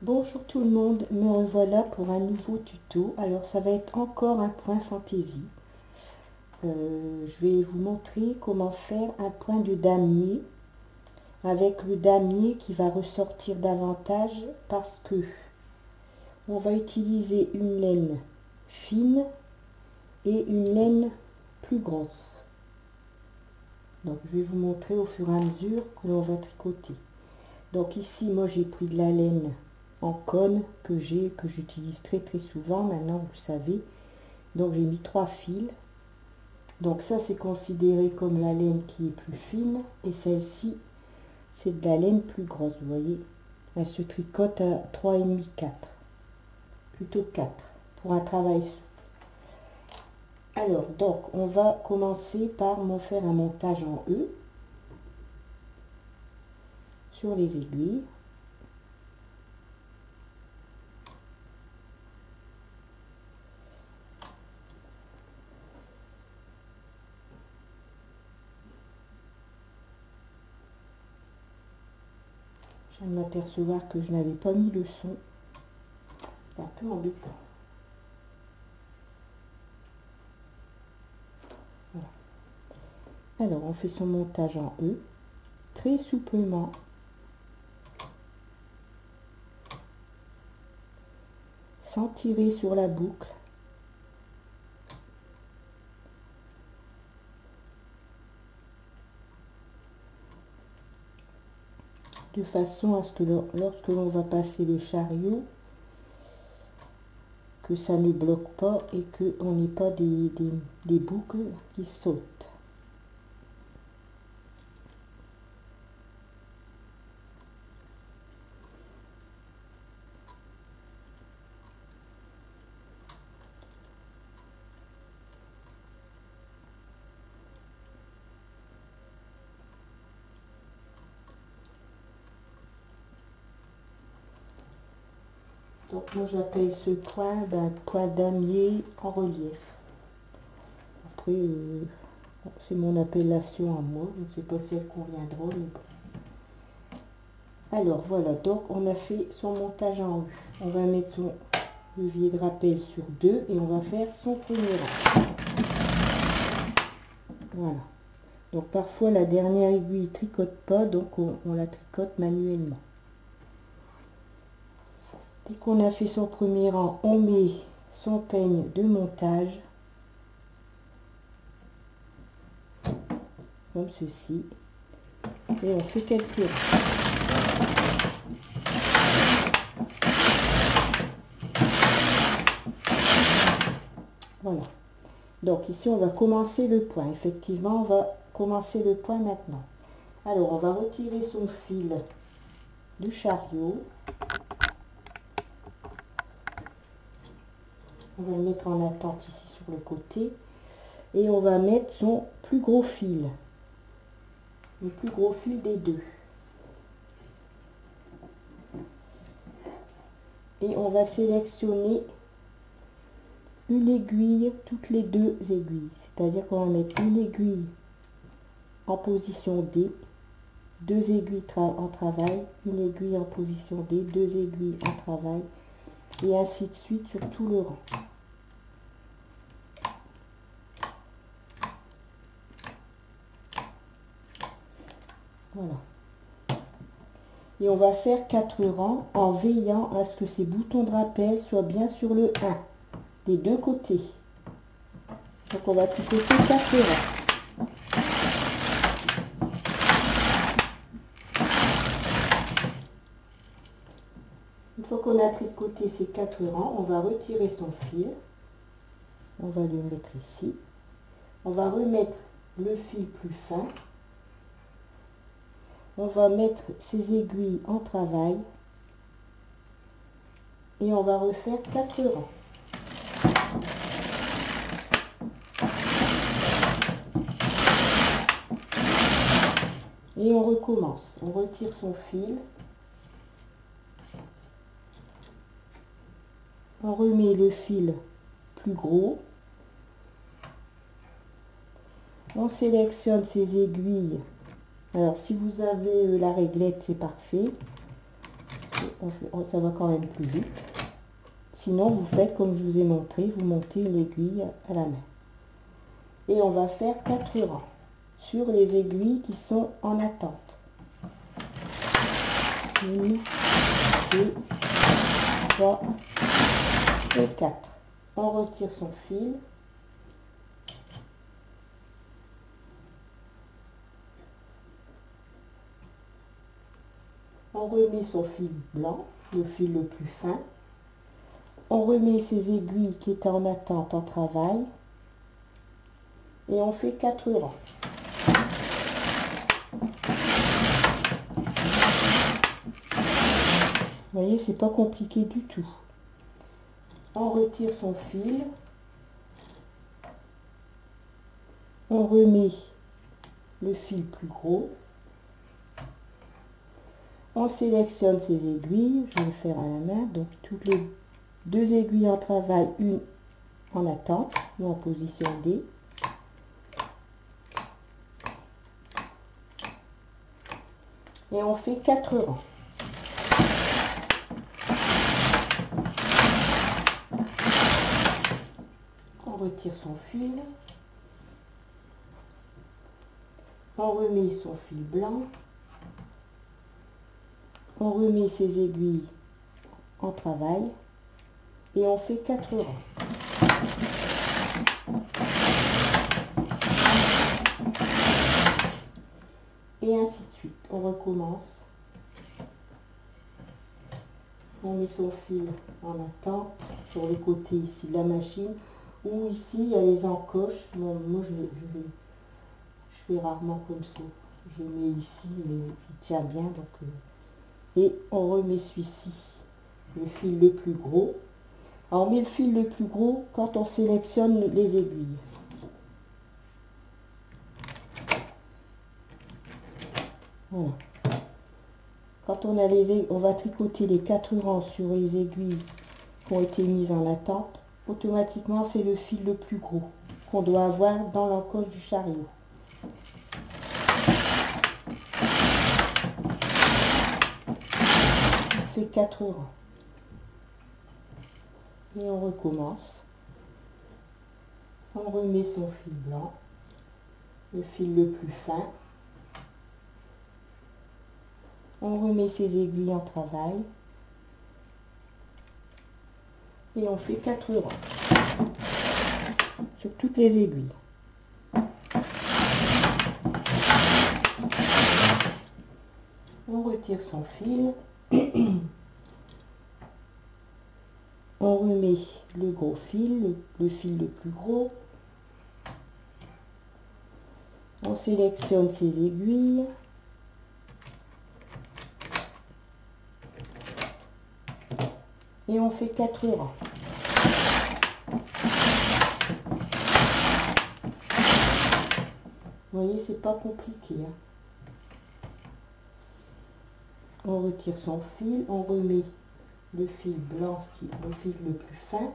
Bonjour tout le monde, me revoilà pour un nouveau tuto. Alors ça va être encore un point fantaisie. Je vais vous montrer comment faire un point de damier avec le damier qui va ressortir davantage parce que on va utiliser une laine fine et une laine plus grosse. Donc je vais vous montrer au fur et à mesure que l'on va tricoter. Donc ici moi j'ai pris de la laine en cône que j'utilise très souvent, maintenant vous le savez. Donc j'ai mis 3 fils. Donc ça c'est considéré comme la laine qui est plus fine, et celle-ci c'est de la laine plus grosse, vous voyez. Elle se tricote à 3,5 4, plutôt 4 pour un travail souple. Alors donc on va commencer par faire un montage en E sur les aiguilles. Je viens de m'apercevoir que je n'avais pas mis le son. C'est un peu embêtant. Voilà. Alors on fait son montage en E très souplement. Sans tirer sur la boucle. De façon à ce que lorsque l'on va passer le chariot, que ça ne bloque pas et qu'on n'ait pas des boucles qui sautent. Donc moi j'appelle ce point point damier en relief. Après c'est mon appellation à moi, je ne sais pas si elle conviendra, mais bon. Alors voilà, donc on a fait son montage en U. On va mettre son levier de rappel sur 2 et on va faire son premier rang. Voilà. Donc parfois la dernière aiguille ne tricote pas, donc on la tricote manuellement. Dès qu'on a fait son premier rang, on met son peigne de montage, comme ceci, et on fait quelques rangs. Voilà. Donc ici on va commencer le point. Effectivement, on va commencer le point maintenant. Alors on va retirer son fil du chariot. On va le mettre en attente ici sur le côté. Et on va mettre son plus gros fil. Le plus gros fil des deux. Et on va sélectionner une aiguille toutes les 2 aiguilles. C'est-à-dire qu'on va mettre une aiguille en position D, 2 aiguilles en travail, une aiguille en position D, 2 aiguilles en travail, et ainsi de suite sur tout le rang. Voilà. Et on va faire 4 rangs en veillant à ce que ces boutons de rappel soient bien sur le 1 des deux côtés. Donc on va tricoter 4 rangs. Une fois qu'on a tricoté ces 4 rangs, on va retirer son fil. On va le mettre ici. On va remettre le fil plus fin. On va mettre ces aiguilles en travail. Et on va refaire 4 rangs. Et on recommence. On retire son fil. On remet le fil plus gros. On sélectionne ces aiguilles. Alors si vous avez la réglette, c'est parfait. ça va quand même plus vite. Sinon, vous faites comme je vous ai montré, vous montez l'aiguille à la main. Et on va faire 4 rangs sur les aiguilles qui sont en attente. 1, 2, 3 et 4. On retire son fil. On remet son fil blanc, le fil le plus fin. On remet ses aiguilles qui étaient en attente en travail. Et on fait 4 rangs. Vous voyez, c'est pas compliqué du tout. On retire son fil. On remet le fil plus gros. On sélectionne ses aiguilles. Je vais le faire à la main. Donc, toutes les 2 aiguilles en travail, une en attente ou en position D. Et on fait 4 rangs. On retire son fil. On remet son fil blanc. On remet ses aiguilles en travail. Et on fait 4 rangs. Et ainsi de suite. On recommence. On met son fil en attente sur le côté ici de la machine. Ou ici, il y a les encoches. Bon, moi, je fais rarement comme ça. Je mets ici, mais je tiens bien. Donc, et on remet celui-ci, le fil le plus gros. Alors, on met le fil le plus gros quand on sélectionne les aiguilles. Voilà. Quand on a on va tricoter les 4 rangs sur les aiguilles qui ont été mises en attente. Automatiquement, c'est le fil le plus gros qu'on doit avoir dans l'encoche du chariot. On fait 4 rangs. Et on recommence. On remet son fil blanc, le fil le plus fin. On remet ses aiguilles en travail. Et on fait 4 rangs sur toutes les aiguilles. On retire son fil. On remet le gros fil, le fil le plus gros. On sélectionne ses aiguilles. Et on fait 4 rangs. Vous voyez, c'est pas compliqué. Hein. On retire son fil, on remet le fil blanc, le fil le plus fin.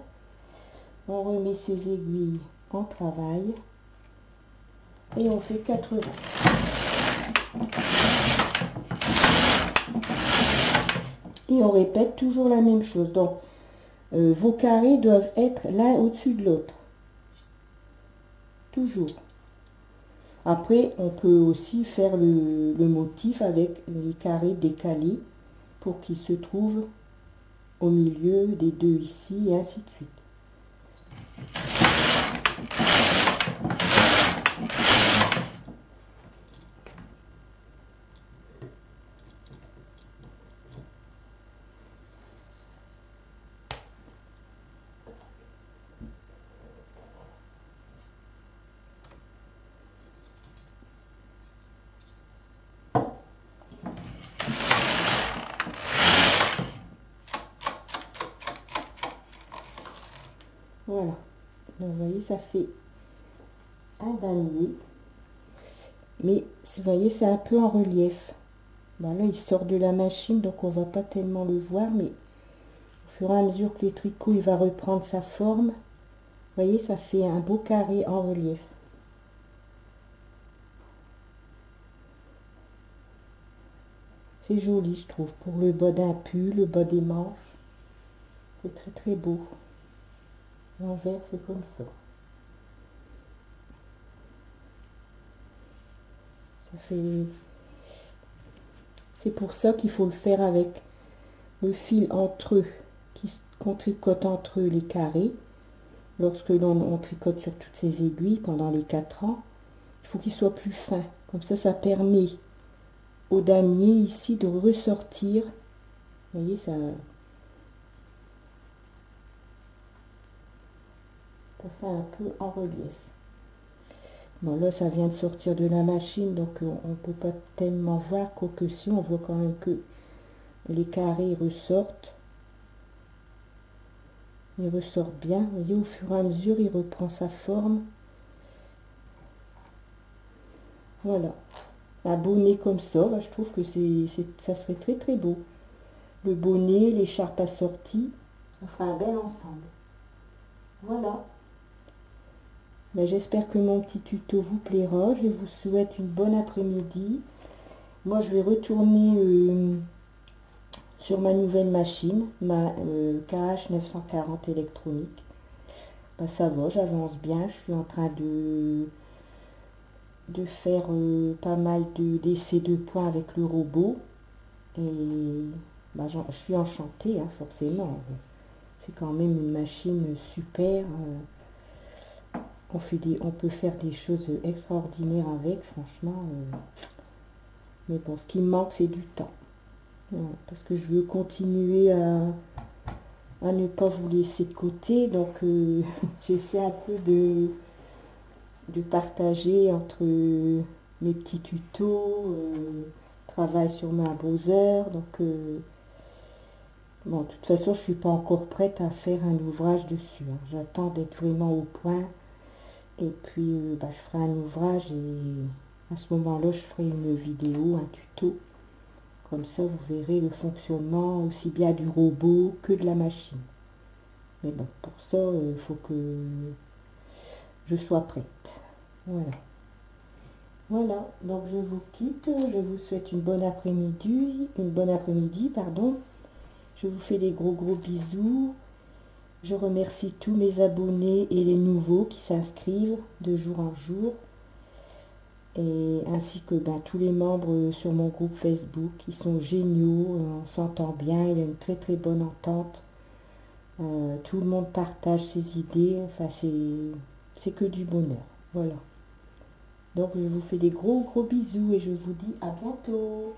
On remet ses aiguilles en travail. Et on fait 4 rangs. Et on répète toujours la même chose. Donc, vos carrés doivent être l'un au-dessus de l'autre. Toujours. Après, on peut aussi faire le motif avec les carrés décalés pour qu'ils se trouvent au milieu des deux ici et ainsi de suite. Voilà, donc vous voyez, ça fait un damier, mais vous voyez, c'est un peu en relief. Bon, là, il sort de la machine, donc on va pas tellement le voir, mais au fur et à mesure que le tricot il va reprendre sa forme, vous voyez, ça fait un beau carré en relief. C'est joli, je trouve, pour le bas d'un pull, le bas des manches. C'est très très beau. L'envers, c'est comme ça. Ça fait... C'est pour ça qu'il faut le faire avec le fil entre eux, qu'on tricote entre eux les carrés. Lorsque l'on tricote sur toutes ces aiguilles pendant les 4 ans, il faut qu'il soit plus fin. Comme ça permet au damier ici de ressortir. Vous voyez, ça fait un peu en relief. Bon, là, ça vient de sortir de la machine, donc on ne peut pas tellement voir, quoique si, on voit quand même que les carrés ressortent. Il ressort bien. Vous voyez, au fur et à mesure, il reprend sa forme. Voilà. Un bonnet comme ça, je trouve que ça serait très très beau. Le bonnet, l'écharpe assortie, ça fera un bel ensemble. Voilà. Ben, j'espère que mon petit tuto vous plaira. Je vous souhaite une bonne après-midi. Moi, je vais retourner sur ma nouvelle machine, ma KH 940 électronique. Ben, ça va, j'avance bien. Je suis en train de faire pas mal d'essais de points avec le robot. Et ben, je suis enchantée, hein, forcément. C'est quand même une machine super. On peut faire des choses extraordinaires avec, franchement. Mais bon, ce qui me manque, c'est du temps. Voilà, parce que je veux continuer à ne pas vous laisser de côté. Donc, j'essaie un peu de partager entre mes petits tutos, travail sur ma browser. Donc, bon, de toute façon, je suis pas encore prête à faire un ouvrage dessus, hein. J'attends d'être vraiment au point. Et puis, bah, je ferai un ouvrage et à ce moment-là, je ferai une vidéo, un tuto. Comme ça, vous verrez le fonctionnement aussi bien du robot que de la machine. Mais bon, pour ça, il faut que je sois prête. Voilà. Voilà, donc je vous quitte. Je vous souhaite une bonne après-midi, pardon. Je vous fais des gros bisous. Je remercie tous mes abonnés et les nouveaux qui s'inscrivent de jour en jour. Et ainsi que tous les membres sur mon groupe Facebook qui sont géniaux, on s'entend bien, il y a une très très bonne entente. Tout le monde partage ses idées, enfin c'est que du bonheur. Voilà. Donc je vous fais des gros bisous et je vous dis à bientôt.